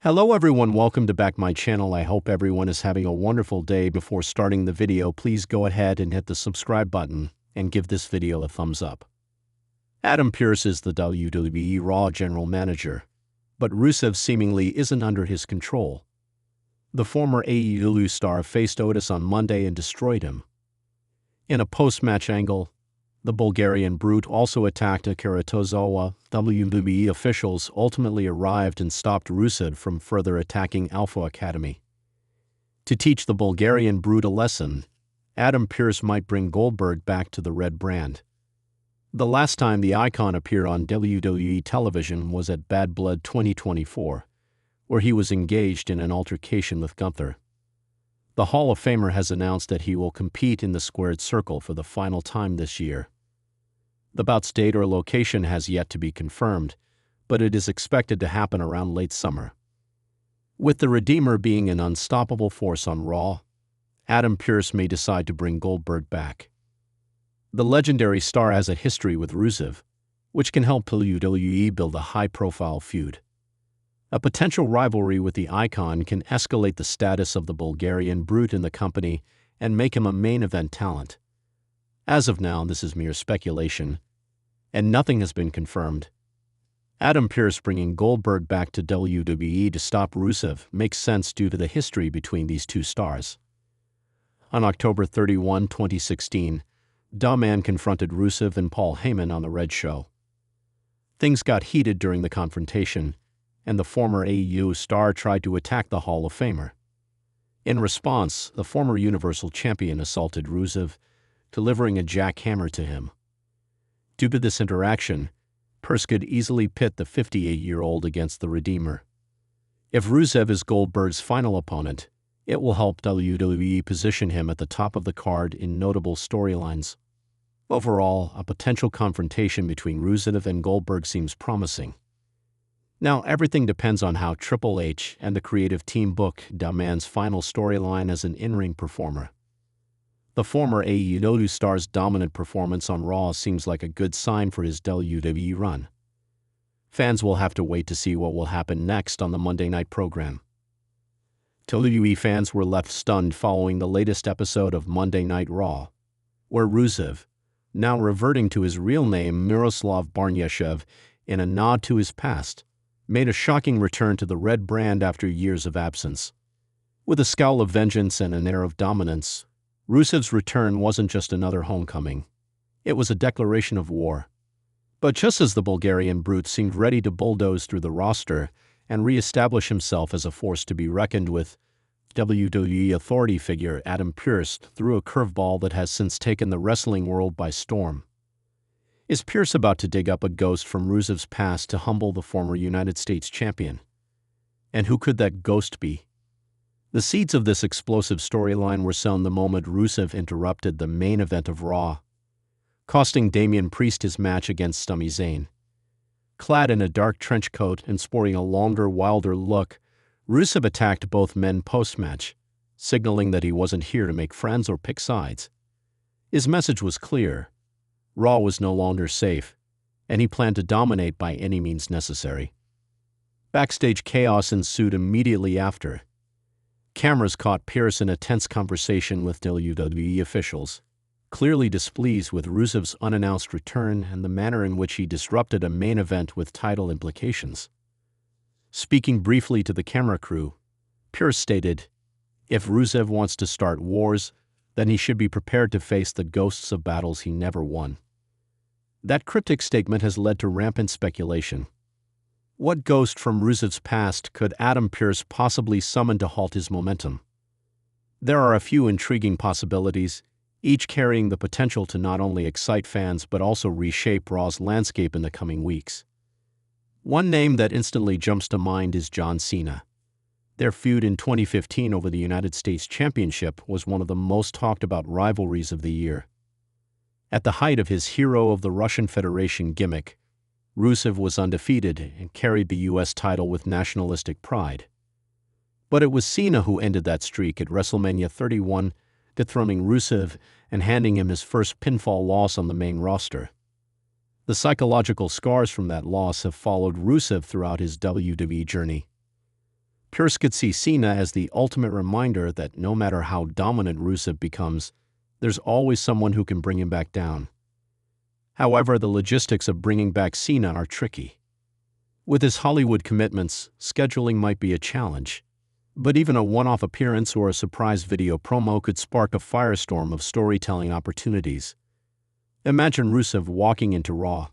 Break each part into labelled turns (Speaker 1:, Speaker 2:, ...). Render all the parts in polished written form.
Speaker 1: Hello everyone, welcome to back my channel. I hope everyone is having a wonderful day. Before starting the video, please go ahead and hit the subscribe button and give this video a thumbs up. Adam Pearce is the WWE Raw general manager, but Rusev seemingly isn't under his control. The former AEW star faced Otis on Monday and destroyed him. In a post-match angle, the Bulgarian Brute also attacked Akira Tozawa. WWE officials ultimately arrived and stopped Rusev from further attacking Alpha Academy. To teach the Bulgarian Brute a lesson, Adam Pearce might bring Goldberg back to the red brand. The last time the icon appeared on WWE television was at Bad Blood 2024, where he was engaged in an altercation with Gunther. The Hall of Famer has announced that he will compete in the Squared Circle for the final time this year. The bout's date or location has yet to be confirmed, but it is expected to happen around late summer. With the Redeemer being an unstoppable force on Raw, Adam Pearce may decide to bring Goldberg back. The legendary star has a history with Rusev, which can help WWE build a high-profile feud. A potential rivalry with the icon can escalate the status of the Bulgarian Brute in the company and make him a main event talent. As of now, this is mere speculation, and nothing has been confirmed. Adam Pearce bringing Goldberg back to WWE to stop Rusev makes sense due to the history between these two stars. On October 31, 2016, Man confronted Rusev and Paul Heyman on The Red Show. Things got heated during the confrontation, and the former AEW star tried to attack the Hall of Famer. In response, the former Universal Champion assaulted Rusev, delivering a jackhammer to him. Due to this interaction, Pearce could easily pit the 58-year-old against the Redeemer. If Rusev is Goldberg's final opponent, it will help WWE position him at the top of the card in notable storylines. Overall, a potential confrontation between Rusev and Goldberg seems promising. Now, everything depends on how Triple H and the creative team book Man's final storyline as an in-ring performer. The former AEW star's dominant performance on Raw seems like a good sign for his WWE run. Fans will have to wait to see what will happen next on the Monday night program. WWE fans were left stunned following the latest episode of Monday Night Raw, where Rusev, now reverting to his real name Miroslav Barnyashev in a nod to his past, made a shocking return to the red brand after years of absence. With a scowl of vengeance and an air of dominance, Rusev's return wasn't just another homecoming. It was a declaration of war. But just as the Bulgarian Brute seemed ready to bulldoze through the roster and re-establish himself as a force to be reckoned with, WWE authority figure Adam Pearce threw a curveball that has since taken the wrestling world by storm. Is Pearce about to dig up a ghost from Rusev's past to humble the former United States champion? And who could that ghost be? The seeds of this explosive storyline were sown the moment Rusev interrupted the main event of Raw, costing Damian Priest his match against Sami Zayn. Clad in a dark trench coat and sporting a longer, wilder look, Rusev attacked both men post-match, signaling that he wasn't here to make friends or pick sides. His message was clear. Raw was no longer safe, and he planned to dominate by any means necessary. Backstage chaos ensued immediately after. Cameras caught Pearce in a tense conversation with WWE officials, clearly displeased with Rusev's unannounced return and the manner in which he disrupted a main event with title implications. Speaking briefly to the camera crew, Pearce stated, "If Rusev wants to start wars, then he should be prepared to face the ghosts of battles he never won." That cryptic statement has led to rampant speculation. What ghost from Rusev's past could Adam Pearce possibly summon to halt his momentum? There are a few intriguing possibilities, each carrying the potential to not only excite fans but also reshape Raw's landscape in the coming weeks. One name that instantly jumps to mind is John Cena. Their feud in 2015 over the United States Championship was one of the most talked about rivalries of the year. At the height of his Hero of the Russian Federation gimmick, Rusev was undefeated and carried the U.S. title with nationalistic pride. But it was Cena who ended that streak at WrestleMania 31, dethroning Rusev and handing him his first pinfall loss on the main roster. The psychological scars from that loss have followed Rusev throughout his WWE journey. Pearce could see Cena as the ultimate reminder that no matter how dominant Rusev becomes, there's always someone who can bring him back down. However, the logistics of bringing back Cena are tricky. With his Hollywood commitments, scheduling might be a challenge. But even a one-off appearance or a surprise video promo could spark a firestorm of storytelling opportunities. Imagine Rusev walking into Raw,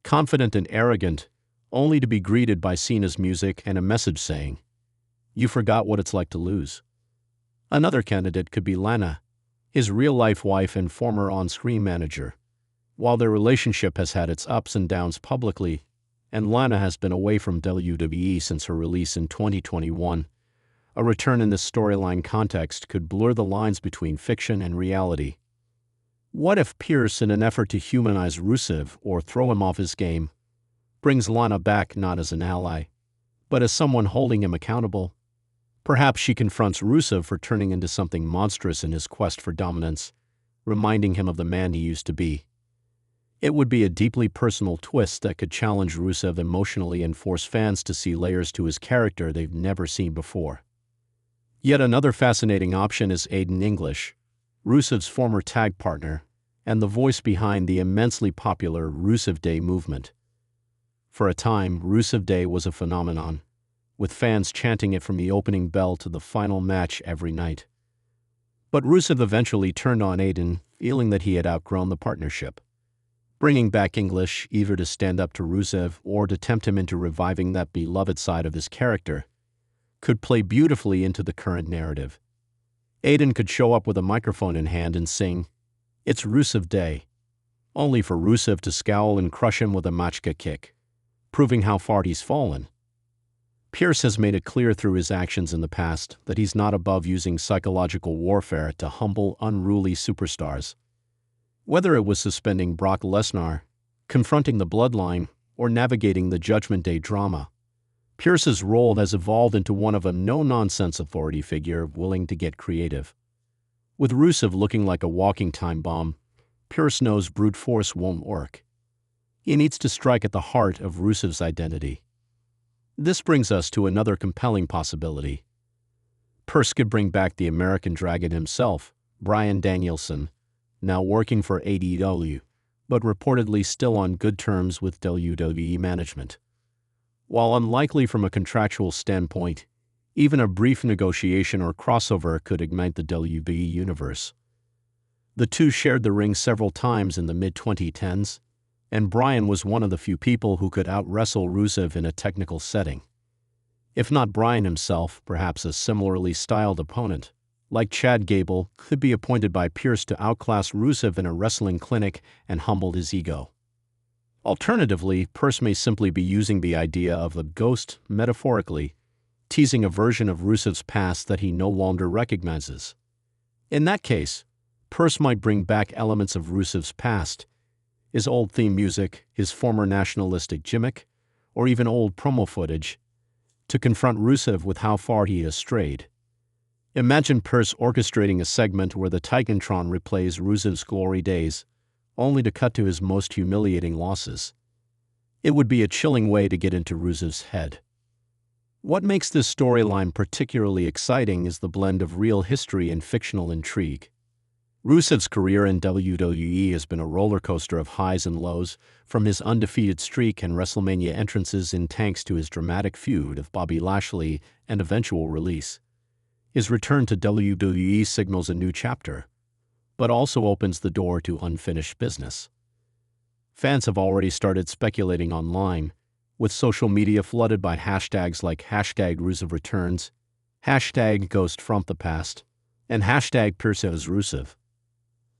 Speaker 1: confident and arrogant, only to be greeted by Cena's music and a message saying, "You forgot what it's like to lose." Another candidate could be Lana, his real-life wife and former on-screen manager. While their relationship has had its ups and downs publicly, and Lana has been away from WWE since her release in 2021, a return in this storyline context could blur the lines between fiction and reality. What if Pearce, in an effort to humanize Rusev or throw him off his game, brings Lana back not as an ally, but as someone holding him accountable? Perhaps she confronts Rusev for turning into something monstrous in his quest for dominance, reminding him of the man he used to be. It would be a deeply personal twist that could challenge Rusev emotionally and force fans to see layers to his character they've never seen before. Yet another fascinating option is Aiden English, Rusev's former tag partner, and the voice behind the immensely popular Rusev Day movement. For a time, Rusev Day was a phenomenon, with fans chanting it from the opening bell to the final match every night. But Rusev eventually turned on Aiden, feeling that he had outgrown the partnership. Bringing back English, either to stand up to Rusev or to tempt him into reviving that beloved side of his character, could play beautifully into the current narrative. Aiden could show up with a microphone in hand and sing, "It's Rusev Day," only for Rusev to scowl and crush him with a machka kick, proving how far he's fallen. Pearce has made it clear through his actions in the past that he's not above using psychological warfare to humble unruly superstars. Whether it was suspending Brock Lesnar, confronting the Bloodline, or navigating the Judgment Day drama, Pearce's role has evolved into one of a no-nonsense authority figure willing to get creative. With Rusev looking like a walking time bomb, Pearce knows brute force won't work. He needs to strike at the heart of Rusev's identity. This brings us to another compelling possibility. Pearce could bring back the American Dragon himself, Bryan Danielson, now working for AEW, but reportedly still on good terms with WWE management. While unlikely from a contractual standpoint, even a brief negotiation or crossover could ignite the WWE universe. The two shared the ring several times in the mid-2010s, and Bryan was one of the few people who could out-wrestle Rusev in a technical setting. If not Bryan himself, perhaps a similarly styled opponent, like Chad Gable, could be appointed by Pearce to outclass Rusev in a wrestling clinic and humble his ego. Alternatively, Pearce may simply be using the idea of the ghost metaphorically, teasing a version of Rusev's past that he no longer recognizes. In that case, Pearce might bring back elements of Rusev's past, his old theme music, his former nationalistic gimmick, or even old promo footage, to confront Rusev with how far he has strayed. Imagine Pearce orchestrating a segment where the Titantron replays Rusev's glory days, only to cut to his most humiliating losses. It would be a chilling way to get into Rusev's head. What makes this storyline particularly exciting is the blend of real history and fictional intrigue. Rusev's career in WWE has been a roller coaster of highs and lows, from his undefeated streak and WrestleMania entrances in tanks to his dramatic feud with Bobby Lashley and eventual release. His return to WWE signals a new chapter, but also opens the door to unfinished business. Fans have already started speculating online, with social media flooded by hashtags like #RusevReturns, #GhostFromThePast, and #PearceVsRusev.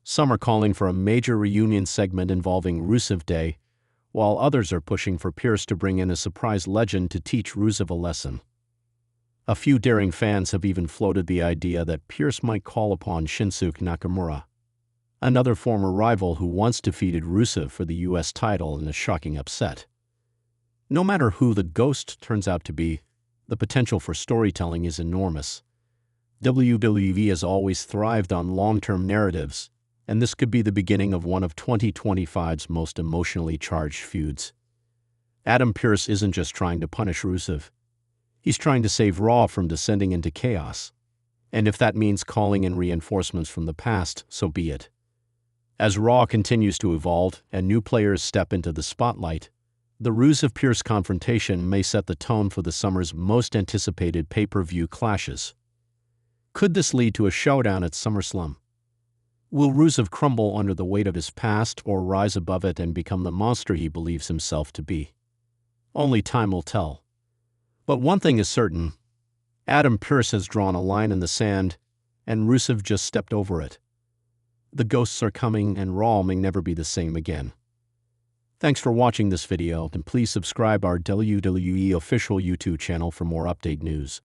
Speaker 1: Some are calling for a major reunion segment involving Rusev Day, while others are pushing for Pearce to bring in a surprise legend to teach Rusev a lesson. A few daring fans have even floated the idea that Pearce might call upon Shinsuke Nakamura, another former rival who once defeated Rusev for the US title in a shocking upset. No matter who the ghost turns out to be, the potential for storytelling is enormous. WWE has always thrived on long-term narratives, and this could be the beginning of one of 2025's most emotionally charged feuds. Adam Pearce isn't just trying to punish Rusev. He's trying to save Raw from descending into chaos. And if that means calling in reinforcements from the past, so be it. As Raw continues to evolve and new players step into the spotlight, the Rusev-Pearce confrontation may set the tone for the summer's most anticipated pay-per-view clashes. Could this lead to a showdown at SummerSlam? Will Rusev crumble under the weight of his past or rise above it and become the monster he believes himself to be? Only time will tell. But one thing is certain: Pearce has drawn a line in the sand, and Rusev just stepped over it. The ghosts are coming, and Raw may never be the same again. Thanks for watching this video, and please subscribe our WWE official YouTube channel for more update news.